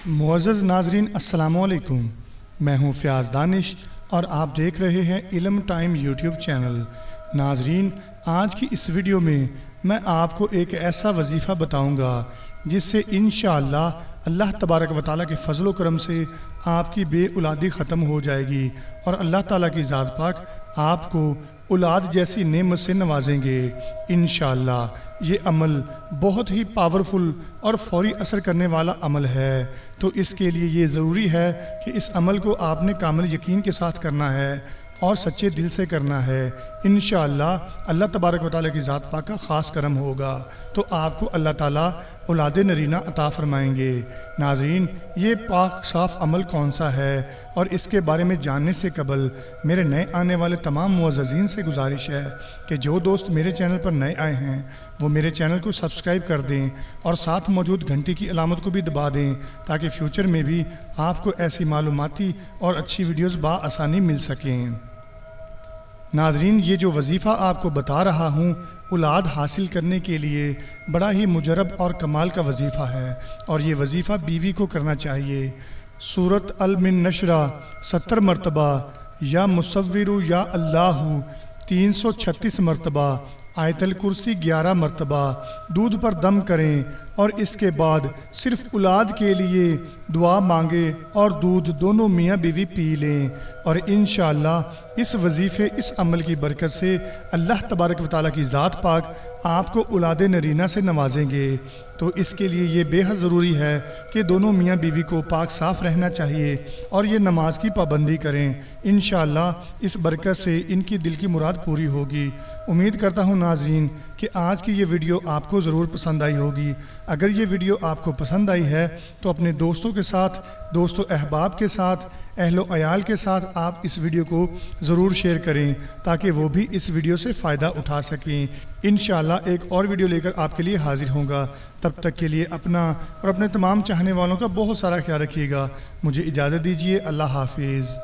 معزز ناظرین السلام علیکم، میں ہوں فیاض دانش اور آپ دیکھ رہے ہیں علم ٹائم یوٹیوب چینل۔ ناظرین، آج کی اس ویڈیو میں میں آپ کو ایک ایسا وظیفہ بتاؤں گا جس سے انشاءاللہ اللہ تبارک و تعالیٰ کے فضل و کرم سے آپ کی بے اولادی ختم ہو جائے گی اور اللہ تعالیٰ کی ذات پاک آپ کو اولاد جیسی نعمت سے نوازیں گے انشاءاللہ۔ یہ عمل بہت ہی پاورفل اور فوری اثر کرنے والا عمل ہے، تو اس کے لیے یہ ضروری ہے کہ اس عمل کو آپ نے کامل یقین کے ساتھ کرنا ہے اور سچے دل سے کرنا ہے۔ انشاءاللہ اللہ تبارک و تعالیٰ کی ذات پاک کا خاص کرم ہوگا تو آپ کو اللہ تعالیٰ اولاد نرینہ عطا فرمائیں گے۔ ناظرین، یہ پاک صاف عمل کون سا ہے اور اس کے بارے میں جاننے سے قبل میرے نئے آنے والے تمام معززین سے گزارش ہے کہ جو دوست میرے چینل پر نئے آئے ہیں وہ میرے چینل کو سبسکرائب کر دیں اور ساتھ موجود گھنٹی کی علامت کو بھی دبا دیں تاکہ فیوچر میں بھی آپ کو ایسی معلوماتی اور اچھی ویڈیوز بآسانی مل سکیں۔ ناظرین، یہ جو وظیفہ آپ کو بتا رہا ہوں اولاد حاصل کرنے کے لیے بڑا ہی مجرب اور کمال کا وظیفہ ہے، اور یہ وظیفہ بیوی کو کرنا چاہیے۔ سورۃ المنشرہ 70 مرتبہ، یا مصور یا اللہ 336 مرتبہ، آیت الکرسی 11 مرتبہ دودھ پر دم کریں اور اس کے بعد صرف اولاد کے لیے دعا مانگیں اور دودھ دونوں میاں بیوی پی لیں، اور انشاءاللہ اس وظیفے اس عمل کی برکت سے اللہ تبارک و تعالیٰ کی ذات پاک آپ کو اولاد نرینہ سے نوازیں گے۔ تو اس کے لیے یہ بے حد ضروری ہے کہ دونوں میاں بیوی کو پاک صاف رہنا چاہیے اور یہ نماز کی پابندی کریں۔ انشاءاللہ اس برکت سے ان کی دل کی مراد پوری ہوگی۔ امید کرتا ہوں ناظرین کہ آج کی یہ ویڈیو آپ کو ضرور پسند آئی ہوگی۔ اگر یہ ویڈیو آپ کو پسند آئی ہے تو اپنے دوستوں کے ساتھ، دوست و احباب کے ساتھ، اہل و عیال کے ساتھ آپ اس ویڈیو کو ضرور شیئر کریں تاکہ وہ بھی اس ویڈیو سے فائدہ اٹھا سکیں۔ انشاءاللہ ایک اور ویڈیو لے کر آپ کے لیے حاضر ہوں گا۔ تب تک کے لیے اپنا اور اپنے تمام چاہنے والوں کا بہت سارا خیال رکھیے گا۔ مجھے اجازت دیجیے، اللہ حافظ۔